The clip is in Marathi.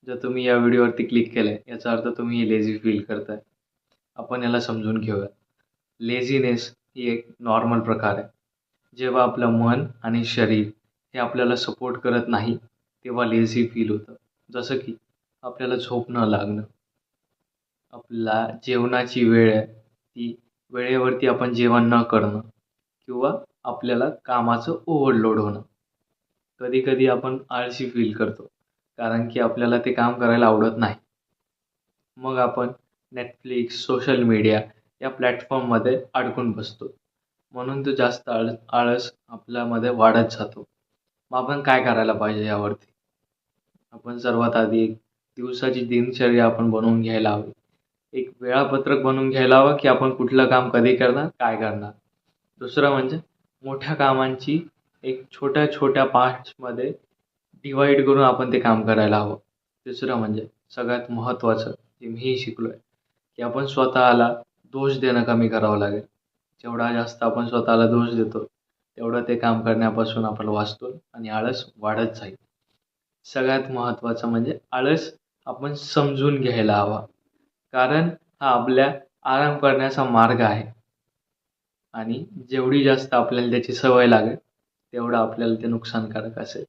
जर तुम्ही या व्हिडिओवरती क्लिक केलंय याचा अर्थ तुम्ही लेझी फील करताय. आपण याला समजून घेऊया. लेझीनेस ही एक नॉर्मल प्रकार आहे. जेव्हा आपलं मन आणि शरीर हे आपल्याला सपोर्ट करत नाही, तेव्हा लेझी फील होतं. जसं की आपल्याला झोप न लागणं, आपला जेवणाची वेळ आहे, ती वेळेवरती आपण जेवण न करणं किंवा आपल्याला कामाचं ओव्हरलोड होणं. कधी-कधी आपण आळशी फील करतो, कारण की आपल्याला ते काम करायला आवडत नाही. मग आपण Netflix, सोशल मीडिया या प्लॅटफॉर्ममध्ये अडकून बसतो. म्हणून तो जास्त आळस आपल्यामध्ये वाढत जातो. मग आपण काय करायला पाहिजे यावरती? आपण सर्वात आधी एक दिवसाची दिनचर्या आपण बनवून घ्यायला हवी. एक वेळापत्रक बनवून घ्यायला हवं, की आपण कुठलं काम कधी करणार, काय करणार. दुसरं म्हणजे मोठ्या कामांची एक छोट्या-छोट्या पार्ट्समध्ये डिव्हाईड करून आपण ते काम करायला हवं. तिसरं म्हणजे सगळ्यात महत्त्वाचं जे मीही शिकलोय, की आपण स्वतःला दोष देणं कमी करावं लागेल. जेवढा जास्त आपण स्वतःला दोष देतो, तेवढं ते काम करण्यापासून आपण वाचतो आणि आळस वाढत जाईल. सगळ्यात महत्त्वाचं म्हणजे आळस आपण समजून घ्यायला हवा. कारण हा आपल्या आराम करण्याचा मार्ग आहे आणि जेवढी जास्त आपल्याला त्याची सवय लागेल, तेवढं आपल्याला ते नुकसानकारक असेल.